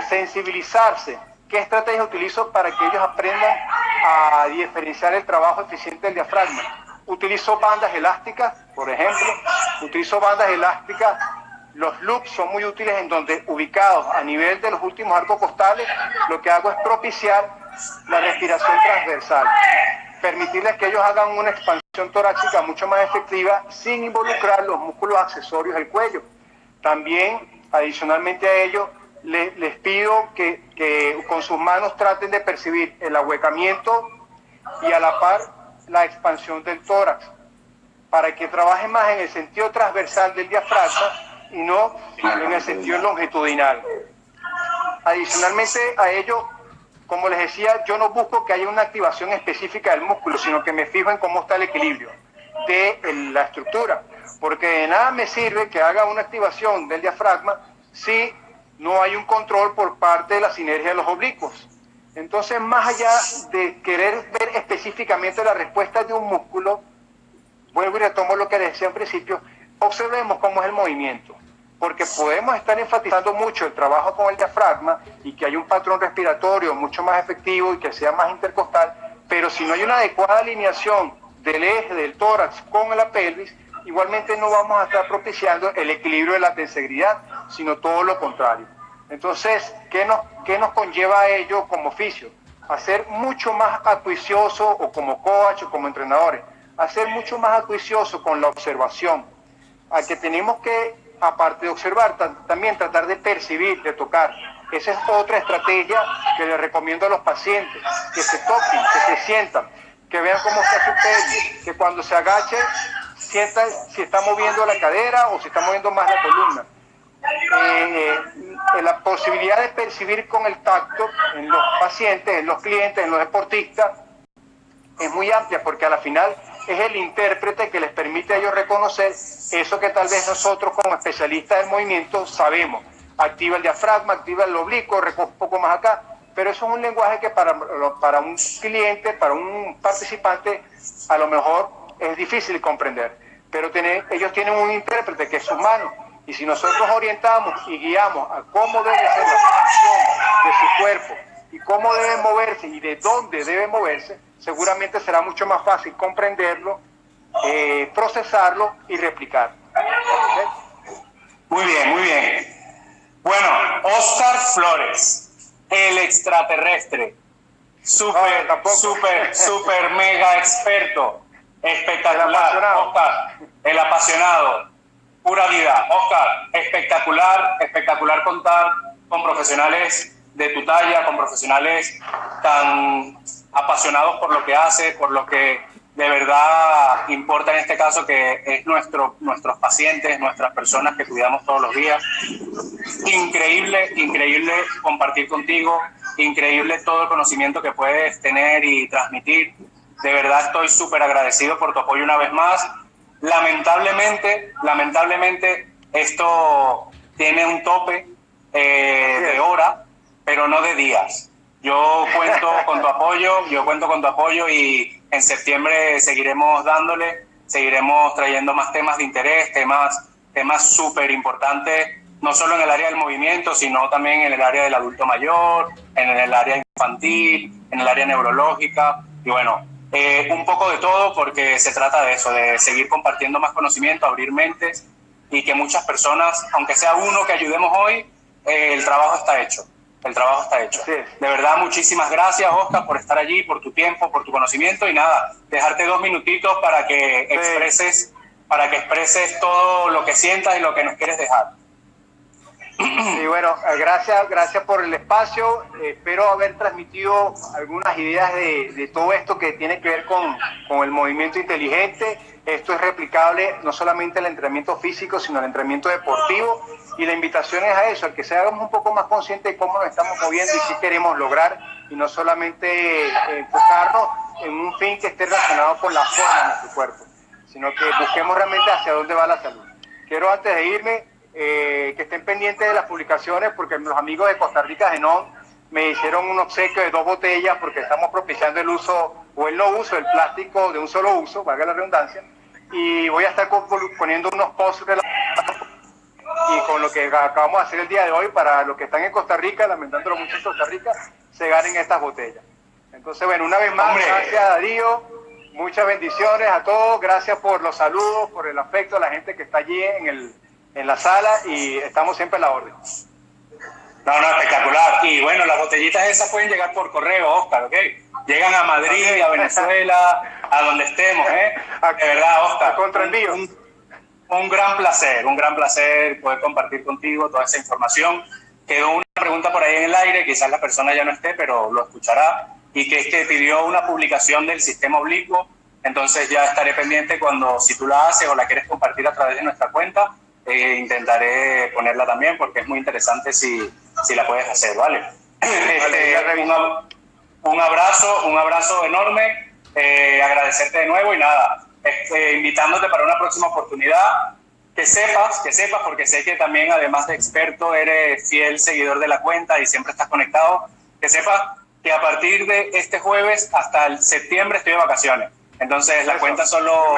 sensibilizarse? ¿Qué estrategia utilizo para que ellos aprendan a diferenciar el trabajo eficiente del diafragma? Utilizo bandas elásticas, por ejemplo. Utilizo bandas elásticas. Los loops son muy útiles en donde, ubicados a nivel de los últimos arcos costales, lo que hago es propiciar la respiración transversal. Permitirles que ellos hagan una expansión torácica mucho más efectiva sin involucrar los músculos accesorios del cuello. También, adicionalmente a ello, les pido que con sus manos traten de percibir el ahuecamiento y a la par la expansión del tórax, para que trabajen más en el sentido transversal del diafragma y no en el sentido longitudinal. Adicionalmente a ello, como les decía, yo no busco que haya una activación específica del músculo, sino que me fijo en cómo está el equilibrio de la estructura, porque de nada me sirve que haga una activación del diafragma si no hay un control por parte de la sinergia de los oblicuos. Entonces, más allá de querer ver específicamente la respuesta de un músculo, vuelvo y retomo lo que les decía al principio, observemos cómo es el movimiento, porque podemos estar enfatizando mucho el trabajo con el diafragma y que hay un patrón respiratorio mucho más efectivo y que sea más intercostal, pero si no hay una adecuada alineación del eje del tórax con la pelvis, igualmente no vamos a estar propiciando el equilibrio de la tensegridad, sino todo lo contrario. Entonces, ¿qué nos conlleva a ello como oficio? A ser mucho más acuicioso, o como coach o como entrenadores, a ser mucho más acuicioso con la observación, a que tenemos que, aparte de observar, también tratar de percibir, de tocar. Esa es otra estrategia que les recomiendo a los pacientes, que se toquen, que se sientan, que vean cómo está su pelvis, que cuando se agache sientan si está moviendo la cadera o si está moviendo más la columna. La posibilidad de percibir con el tacto en los pacientes, en los clientes, en los deportistas, es muy amplia, porque a la final es el intérprete que les permite a ellos reconocer eso que tal vez nosotros como especialistas del movimiento sabemos. Activa el diafragma, activa el oblicuo, recoge un poco más acá, pero eso es un lenguaje que para un cliente, para un participante, a lo mejor es difícil comprender, pero ellos tienen un intérprete que es humano, y si nosotros orientamos y guiamos a cómo debe ser la posición de su cuerpo y cómo debe moverse y de dónde debe moverse, seguramente será mucho más fácil comprenderlo, procesarlo y replicar. ¿Okay? Muy bien, muy bien. Bueno, Óscar Flores, el extraterrestre, súper mega experto, espectacular. Óscar, el apasionado, pura vida. Óscar, espectacular contar con profesionales de tu talla, con profesionales tan apasionados por lo que hace, por lo que de verdad importa en este caso, que es nuestros pacientes, nuestras personas que cuidamos todos los días. Increíble compartir contigo, increíble todo el conocimiento que puedes tener y transmitir. De verdad estoy súper agradecido por tu apoyo una vez más. Lamentablemente esto tiene un tope de hora, pero no de días. Yo cuento con tu apoyo y en septiembre seguiremos dándole, seguiremos trayendo más temas de interés, temas súper importantes, no solo en el área del movimiento, sino también en el área del adulto mayor, en el área infantil, en el área neurológica, y bueno, un poco de todo, porque se trata de eso, de seguir compartiendo más conocimiento, abrir mentes, y que muchas personas, aunque sea uno que ayudemos hoy, el trabajo está hecho. Sí. De verdad, muchísimas gracias, Óscar, por estar allí, por tu tiempo, por tu conocimiento, y nada, dejarte 2 minutitos para que expreses todo lo que sientas y lo que nos quieres dejar. Y bueno, gracias por el espacio. Espero haber transmitido algunas ideas de todo esto que tiene que ver con el movimiento inteligente. Esto es replicable no solamente el entrenamiento físico, sino el entrenamiento deportivo. Y la invitación es a eso, a que seamos un poco más conscientes de cómo nos estamos moviendo y qué queremos lograr, y no solamente enfocarnos en un fin que esté relacionado con la forma de nuestro cuerpo, sino que busquemos realmente hacia dónde va la salud. Quiero, antes de irme, que estén pendientes de las publicaciones, porque los amigos de Costa Rica Genón me hicieron un obsequio de 2 botellas, porque estamos propiciando el uso o el no uso del plástico de un solo uso, valga la redundancia, y voy a estar poniendo unos posts y con lo que acabamos de hacer el día de hoy, para los que están en Costa Rica, lamentándolo mucho en Costa Rica, se ganen estas botellas. Entonces, bueno, una vez más, Hombre. gracias Darío, muchas bendiciones a todos, gracias por los saludos, por el afecto a la gente que está allí en la sala y estamos siempre a la orden. No, espectacular. Y bueno, las botellitas esas pueden llegar por correo, Oscar, ¿ok? Llegan a Madrid, a Venezuela, a donde estemos, ¿eh? De verdad, Oscar. Contra envío. Un gran placer poder compartir contigo toda esa información. Quedó una pregunta por ahí en el aire, quizás la persona ya no esté, pero lo escuchará, y que es que pidió una publicación del sistema oblicuo. Entonces ya estaré pendiente cuando, si tú la haces o la quieres compartir a través de nuestra cuenta, intentaré ponerla también porque es muy interesante si la puedes hacer, ¿vale? Un abrazo enorme, agradecerte de nuevo y nada, invitándote para una próxima oportunidad, que sepas, porque sé que también además de experto eres fiel seguidor de la cuenta y siempre estás conectado, que sepas que a partir de este jueves hasta el septiembre estoy de vacaciones. Entonces la cuenta solo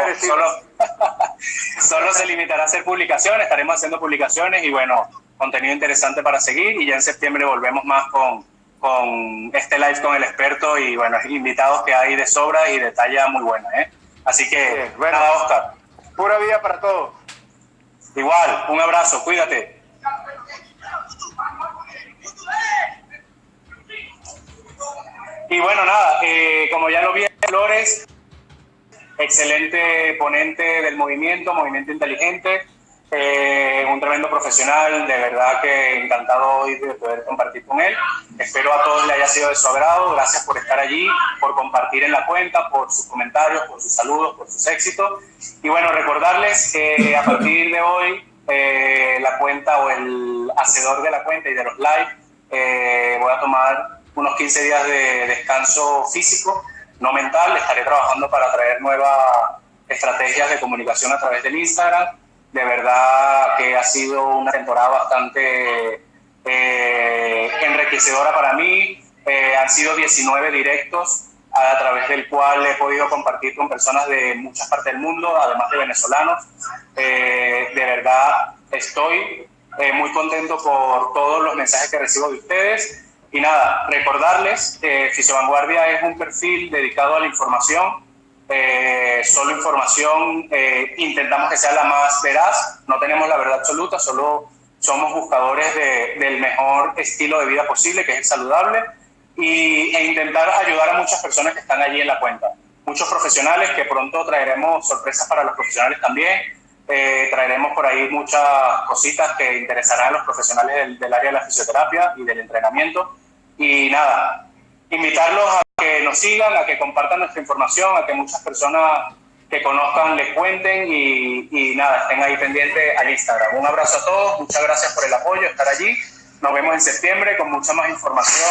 se limitará a hacer publicaciones, estaremos haciendo publicaciones y bueno, contenido interesante para seguir, y ya en septiembre volvemos más con este live con el experto y bueno, invitados que hay de sobra y de talla muy buena, ¿eh? Así que, bueno, nada, Oscar. Pura vida para todos. Igual, un abrazo, cuídate. Y bueno, nada, como ya lo vi, Flores, excelente ponente del movimiento inteligente, un tremendo profesional, de verdad que encantado hoy de poder compartir con él. Espero a todos le haya sido de su agrado, gracias por estar allí, por compartir en la cuenta, por sus comentarios, por sus saludos, por sus éxitos. Y bueno, recordarles que a partir de hoy la cuenta o el hacedor de la cuenta y de los live, voy a tomar unos 15 días de descanso físico, no mental. Estaré trabajando para traer nuevas estrategias de comunicación a través del Instagram. De verdad que ha sido una temporada bastante enriquecedora para mí. Han sido 19 directos a través del cual he podido compartir con personas de muchas partes del mundo, además de venezolanos. De verdad estoy muy contento por todos los mensajes que recibo de ustedes. Y nada, recordarles que Fisiovanguardia es un perfil dedicado a la información, solo información, intentamos que sea la más veraz, no tenemos la verdad absoluta, solo somos buscadores del mejor estilo de vida posible, que es el saludable, e intentar ayudar a muchas personas que están allí en la cuenta. Muchos profesionales, que pronto traeremos sorpresas para los profesionales también, traeremos por ahí muchas cositas que interesarán a los profesionales del área de la fisioterapia y del entrenamiento. Y nada, invitarlos a que nos sigan, a que compartan nuestra información, a que muchas personas que conozcan les cuenten y nada, estén ahí pendientes al Instagram. Un abrazo a todos, muchas gracias por el apoyo, estar allí. Nos vemos en septiembre con mucha más información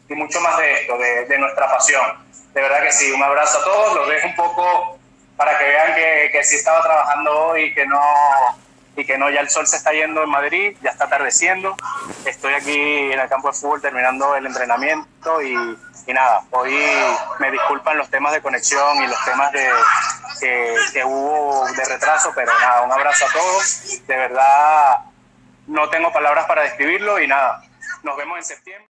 y mucho más de esto, de nuestra pasión. De verdad que sí, un abrazo a todos, los dejo un poco para que vean que sí estaba trabajando hoy y que no, ya el sol se está yendo en Madrid, ya está atardeciendo. Estoy aquí en el campo de fútbol terminando el entrenamiento y nada, hoy me disculpan los temas de conexión y los temas que hubo de retraso, pero nada, un abrazo a todos. De verdad, no tengo palabras para describirlo y nada, nos vemos en septiembre.